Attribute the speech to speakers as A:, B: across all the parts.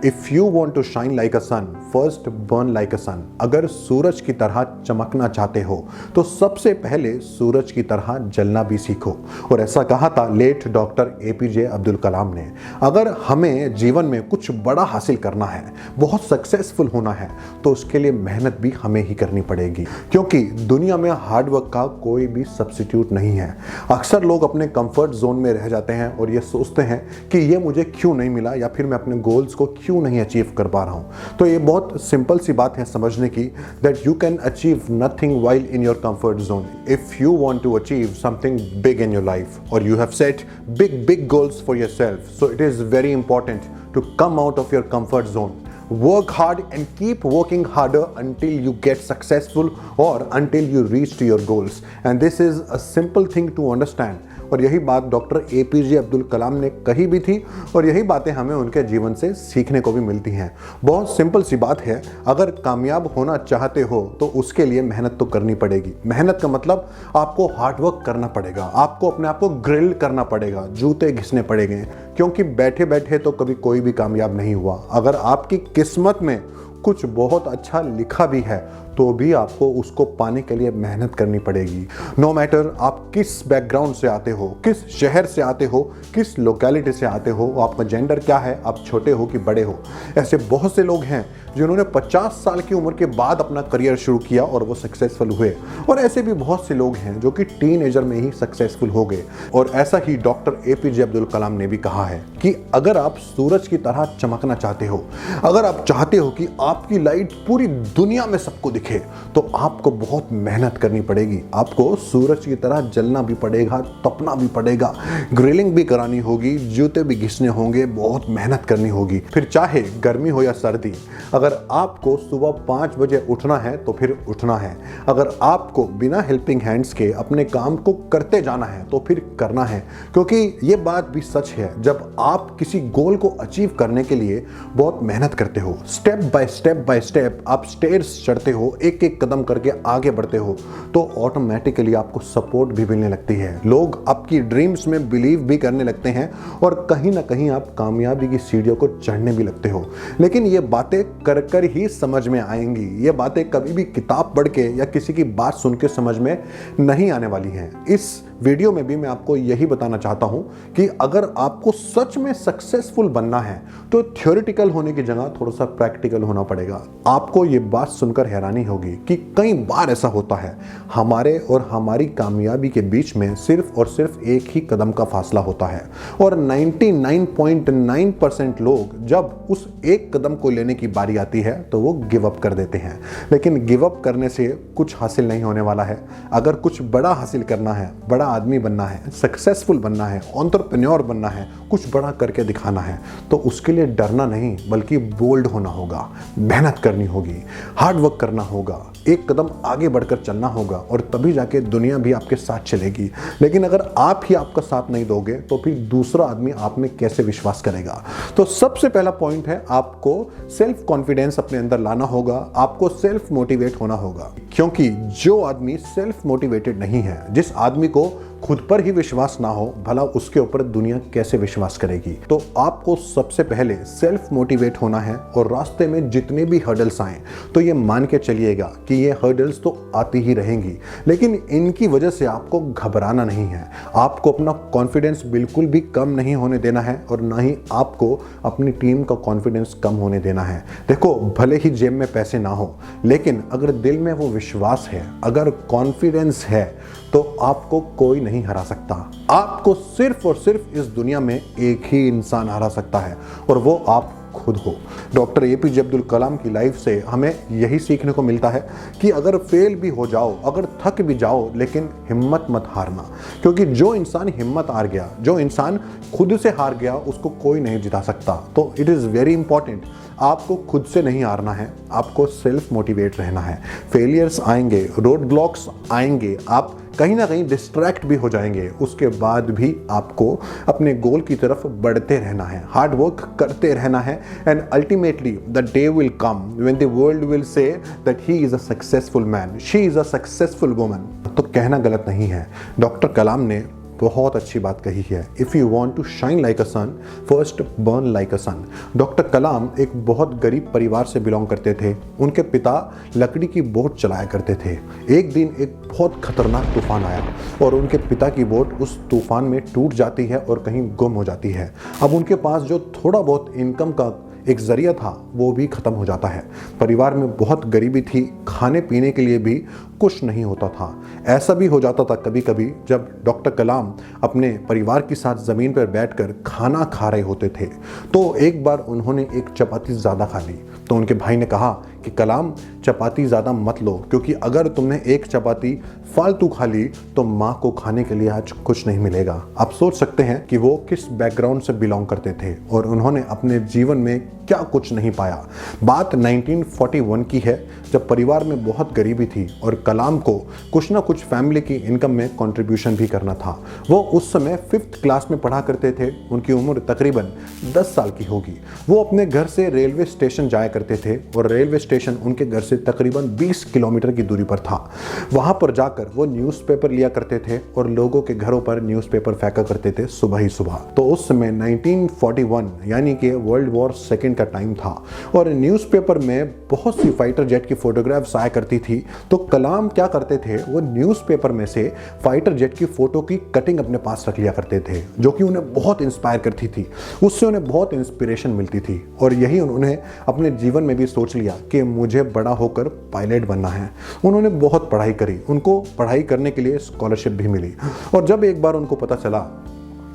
A: If you want to shine like a sun, first burn like a sun. अगर सूरज की तरह चमकना चाहते हो तो सबसे पहले सूरज की तरह जलना भी सीखो। और ऐसा कहा था late doctor APJ Abdul Kalam ने। अगर हमें जीवन में कुछ बड़ा हासिल करना है, बहुत सक्सेसफुल होना है, तो उसके लिए मेहनत भी हमें ही करनी पड़ेगी, क्योंकि दुनिया में हार्डवर्क का कोई भी सब्स्टिट्यूट नहीं है। अक्सर लोग अपने कंफर्ट जोन में रह जाते हैं और ये सोचते हैं कि ये मुझे क्यों नहीं मिला, या फिर मैं अपने गोल्स को क्यों नहीं अचीव कर पा रहा हूं। तो ये बहुत सिंपल सी बात है समझने की, that you can achieve nothing while in your comfort zone. If you want to achieve something big in your life और you have set big goals for yourself, so it is very important to come out of your comfort zone. Work hard and keep working harder until you get successful or until you reach to your goals. And this is a simple thing to understand. और यही बात doctor APJ Abdul Kalam ने कही भी थी और यही बातें हमें उनके जीवन से सीखने को भी मिलती हैं। बहुत सिंपल सी बात है, अगर कामयाब होना चाहते हो तो उसके लिए मेहनत तो करनी पड़ेगी। मेहनत का मतलब आपको हार्डवर्क करना पड़ेगा, आपको अपने आप को ग्रिल करना पड़ेगा, जूते घिसने पड़ेंगे, क्योंकि बैठे बैठे तो कभी कोई भी कामयाब नहीं हुआ। अगर आपकी किस्मत में कुछ बहुत अच्छा लिखा भी है तो भी आपको उसको पाने के लिए मेहनत करनी पड़ेगी। नो मैटर आप किस बैकग्राउंड से आते हो, किस शहर से आते हो, किस लोकेलिटी से आते हो, आपका जेंडर क्या है, आप छोटे हो कि बड़े हो। ऐसे बहुत से लोग हैं जिन्होंने 50 साल की उम्र के बाद अपना करियर शुरू किया और वो सक्सेसफुल हुए, और ऐसे भी बहुत से लोग हैं जो कि टीनेजर में ही सक्सेसफुल हो गए। और ऐसा ही डॉक्टर एपीजे अब्दुल कलाम ने भी कहा है कि अगर आप सूरज की तरह चमकना चाहते हो, अगर आप चाहते हो कि आपकी लाइट पूरी दुनिया में सबको दिखे, तो आपको बहुत मेहनत करनी पड़ेगी। आपको सूरज की तरह जलना भी पड़ेगा, तपना भी पड़ेगा, ग्रिलिंग भी करानी होगी, जूते भी घिसने होंगे, बहुत मेहनत करनी होगी। फिर चाहे गर्मी हो या सर्दी, अगर आपको सुबह 5 बजे उठना है तो फिर उठना है। अगर आपको बिना हेल्पिंग हैंड्स के अपने काम को करते जाना है तो फिर करना है, क्योंकि ये बात भी सच है, जब आप किसी गोल को अचीव करने के लिए बहुत मेहनत करते हो, स्टेप बाय स्टेप आप स्टेयर्स चढ़ते हो, एक एक कदम करके आगे बढ़ते हो, तो ऑटोमेटिकली आपको सपोर्ट भी मिलने लगती है। लोग आपकी ड्रीम्स में बिलीव भी करने लगते हैं और कहीं ना कहीं आप कामयाबी की सीढ़ियों को चढ़ने भी लगते हो। लेकिन ये बातें कर कर ही समझ में आएंगी, ये बातें कभी भी किताब पढ़ के या किसी की बात सुन के समझ में नहीं आने वाली हैं। इस वीडियो में भी मैं आपको यही बताना चाहता हूं कि अगर आपको सच में सक्सेसफुल बनना है तो थ्योरेटिकल होने की जगह थोड़ा सा प्रैक्टिकल होना पड़ेगा। आपको ये बात सुनकर हैरानी होगी कि कई बार ऐसा होता है, हमारे और हमारी कामयाबी के बीच में सिर्फ और सिर्फ एक ही कदम का फासला होता है, और 99.9% लोग जब उस एक कदम को लेने की बारी आती है तो वो गिव अप कर देते हैं। लेकिन गिव अप करने से कुछ हासिल नहीं होने वाला है। अगर कुछ बड़ा हासिल करना है, बड़ा आदमी बनना है, सक्सेसफुल बनना है, एंटरप्रेन्योर बनना है, कुछ बड़ा करके दिखाना है, तो उसके लिए डरना नहीं बल्कि बोल्ड होना होगा, मेहनत करनी होगी, हार्ड वर्क करना होगा, एक कदम आगे बढ़कर चलना होगा, और तभी जाके दुनिया भी आपके साथ चलेगी। लेकिन अगर आप ही आपका साथ नहीं दोगे तो फिर दूसरा आदमी आप में कैसे विश्वास करेगा। तो सबसे पहला पॉइंट है, आपको सेल्फ कॉन्फिडेंस अपने अंदर लाना होगा, आपको सेल्फ मोटिवेट होना होगा, क्योंकि जो आदमी सेल्फ मोटिवेटेड नहीं है, जिस आदमी को खुद पर ही विश्वास ना हो, भला उसके ऊपर दुनिया कैसे विश्वास करेगी। तो आपको सबसे पहले सेल्फ मोटिवेट होना है, और रास्ते में जितने भी हर्डल्स आए तो ये मान के चलिएगा कि ये हर्डल्स तो आती ही रहेंगी, लेकिन इनकी वजह से आपको घबराना नहीं है। आपको अपना कॉन्फिडेंस बिल्कुल भी कम नहीं होने देना है, और ना ही आपको अपनी टीम का कॉन्फिडेंस कम होने देना है। देखो, भले ही जेब में पैसे ना हो, लेकिन अगर दिल में वो विश्वास है, अगर कॉन्फिडेंस है, तो आपको कोई नहीं हरा सकता। आपको सिर्फ और सिर्फ इस दुनिया में एक ही इंसान हरा सकता है, और वो आप खुद हो। डॉक्टर एपीजे अब्दुल कलाम की लाइफ से हमें यही सीखने को मिलता है कि अगर फेल भी हो जाओ, अगर थक भी जाओ, लेकिन हिम्मत मत हारना, क्योंकि जो इंसान हिम्मत हार गया, जो इंसान खुद से हार गया, उसको कोई नहीं जिता सकता। तो इट इज़ वेरी इंपॉर्टेंट, आपको खुद से नहीं हारना है, आपको सेल्फ मोटिवेट रहना है। फेलियर्स आएंगे, रोड ब्लॉक्स आएंगे, आप कहीं ना कहीं डिस्ट्रैक्ट भी हो जाएंगे, उसके बाद भी आपको अपने गोल की तरफ बढ़ते रहना है, हार्ड वर्क करते रहना है, and ultimately the day will come when the world will say that he is a successful man, she is a successful woman. तो कहना गलत नहीं है, डॉक्टर कलाम ने बहुत अच्छी बात कही है, if you want to shine like a sun first burn like a sun. Doctor Kalam एक बहुत गरीब परिवार से बिलोंग करते थे। उनके पिता लकड़ी की बोट चलाया करते थे। एक दिन एक बहुत खतरनाक तूफान आया और उनके पिता की बोट उस तूफान में टूट जाती है और कहीं गुम हो जाती है। अब उनके पास जो थोड़ा बहुत इनकम का एक जरिया था वो भी खत्म हो जाता है। परिवार में बहुत गरीबी थी, खाने पीने के लिए भी कुछ नहीं होता था। ऐसा भी हो जाता था कभी कभी जब डॉक्टर कलाम अपने परिवार के साथ ज़मीन पर बैठकर खाना खा रहे होते थे तो एक बार उन्होंने एक चपाती ज़्यादा खा ली। तो उनके भाई ने कहा कि कलाम, चपाती ज़्यादा मत लो, क्योंकि अगर तुमने एक चपाती फालतू खा ली तो माँ को खाने के लिए आज कुछ नहीं मिलेगा। आप सोच सकते हैं कि वो किस बैकग्राउंड से बिलोंग करते थे और उन्होंने अपने जीवन में क्या कुछ नहीं पाया। बात 1941 की है, जब परिवार में बहुत गरीबी थी और कलाम को कुछ ना कुछ फैमिली की इनकम में कंट्रीब्यूशन भी करना था। वो उस समय 5th क्लास में पढ़ा करते थे। उनकी उम्र तकरीबन 10 साल की होगी। वो अपने घर से रेलवे स्टेशन जाया करते थे और रेलवे स्टेशन उनके घर से तकरीबन 20 किलोमीटर की दूरी पर था। वहाँ पर जाकर वो न्यूज़पेपर लिया करते थे और लोगों के घरों पर न्यूज़पेपर फेंका करते थे सुबह ही सुबह। तो उस समय 1941 यानी कि वर्ल्ड वॉर सेकेंड का टाइम था और न्यूज़पेपर में बहुत सी फाइटर जेट की फोटोग्राफ्स आया करती थी। तो कलाम क्या करते थे, वो न्यूज़पेपर में से फाइटर जेट की फोटो की कटिंग अपने पास रख लिया करते थे, जो कि उन्हें बहुत इंस्पायर करती थी। उससे उन्हें बहुत इंस्पिरेशन मिलती थी और यही उन्होंने अपने जीवन में भी सोच लिया कि मुझे बड़ा होकर पायलट बनना है। उन्होंने बहुत पढ़ाई करी, उनको पढ़ाई करने के लिए स्कॉलरशिप भी मिली और जब एक बार उनको पता चला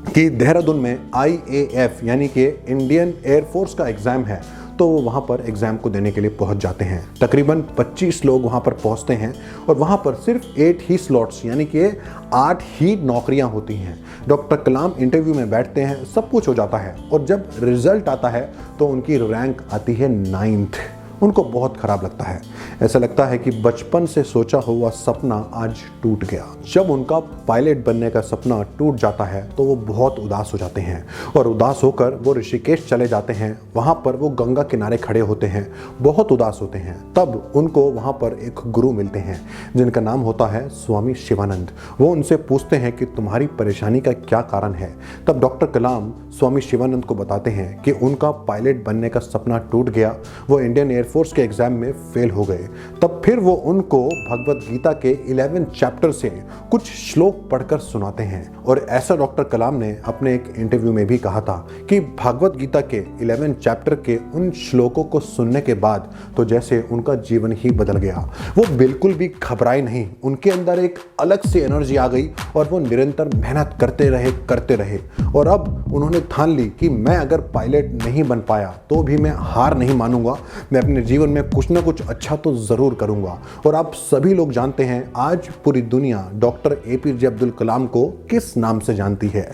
A: कि देहरादून में IAF यानी कि इंडियन एयरफोर्स का एग्ज़ाम है तो वो वहाँ पर एग्ज़ाम को देने के लिए पहुँच जाते हैं। तकरीबन 25 लोग वहाँ पर पहुँचते हैं और वहाँ पर सिर्फ 8 ही स्लॉट्स यानी कि 8 ही नौकरियाँ होती हैं। डॉक्टर कलाम इंटरव्यू में बैठते हैं, सब कुछ हो जाता है और जब रिजल्ट आता है तो उनकी रैंक आती है 9th। उनको बहुत ख़राब लगता है। ऐसा लगता है कि बचपन से सोचा हुआ सपना आज टूट गया। जब उनका पायलट बनने का सपना टूट जाता है तो वो बहुत उदास हो जाते हैं और उदास होकर वो ऋषिकेश चले जाते हैं। वहाँ पर वो गंगा किनारे खड़े होते हैं, बहुत उदास होते हैं। तब उनको वहाँ पर एक गुरु मिलते हैं जिनका नाम होता है स्वामी शिवानंद। वो उनसे पूछते हैं कि तुम्हारी परेशानी का क्या कारण है। तब डॉक्टर कलाम स्वामी शिवानंद को बताते हैं कि उनका पायलट बनने का सपना टूट गया, वो इंडियन एयरफोर्स के एग्जाम में फेल हो गए। तब फिर वो उनको भगवत गीता के 11 चैप्टर से कुछ श्लोक पढ़कर सुनाते हैं और ऐसा डॉक्टर कलाम ने अपने एक इंटरव्यू में भी कहा था कि भगवत गीता के 11 चैप्टर के उन श्लोकों को सुनने के बाद तो जैसे उनका जीवन ही बदल गया। वो बिल्कुल भी घबराए नहीं, उनके अंदर एक अलग सी एनर्जी आ गई और वो निरंतर मेहनत करते रहे और अब उन्होंने ठान ली कि मैं अगर पायलट नहीं बन पाया तो भी मैं हार नहीं मानूंगा, मैं अपने जीवन में कुछ ना कुछ अच्छा तो ज़रूर करूंगा। और आप सभी लोग जानते हैं आज पूरी दुनिया डॉक्टर APJ अब्दुल कलाम को किस नाम से जानती है,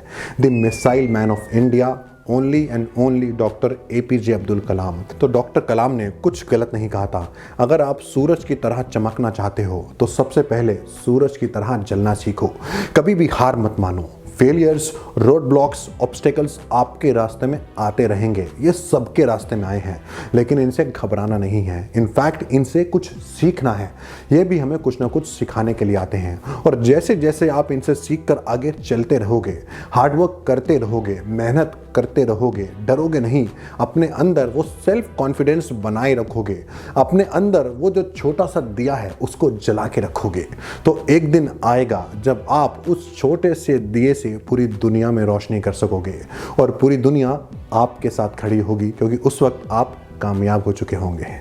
A: the missile man of India, only and only doctor APJ Abdul Kalam. तो डॉक्टर कलाम ने कुछ गलत नहीं कहा था। अगर आप सूरज की तरह चमकना चाहते हो तो सबसे पहले सूरज की तरह जलना सीखो। कभी भी हार मत मानो। फेलियर्स, रोड ब्लॉक्स, ऑब्स्टेकल्स आपके रास्ते में आते रहेंगे, ये सबके रास्ते में आए हैं, लेकिन इनसे घबराना नहीं है। इनफैक्ट इनसे कुछ सीखना है। ये भी हमें कुछ ना कुछ सिखाने के लिए आते हैं और जैसे जैसे आप इनसे सीख कर आगे चलते रहोगे, हार्डवर्क करते रहोगे, मेहनत करते रहोगे, डरोगे नहीं, अपने अंदर वो सेल्फ कॉन्फिडेंस बनाए रखोगे, अपने अंदर वो जो छोटा सा दिया है उसको जला के रखोगे, तो एक दिन आएगा जब आप उस छोटे से दिए से पूरी दुनिया में रोशनी कर सकोगे और पूरी दुनिया आपके साथ खड़ी होगी, क्योंकि उस वक्त आप कामयाब हो चुके होंगे।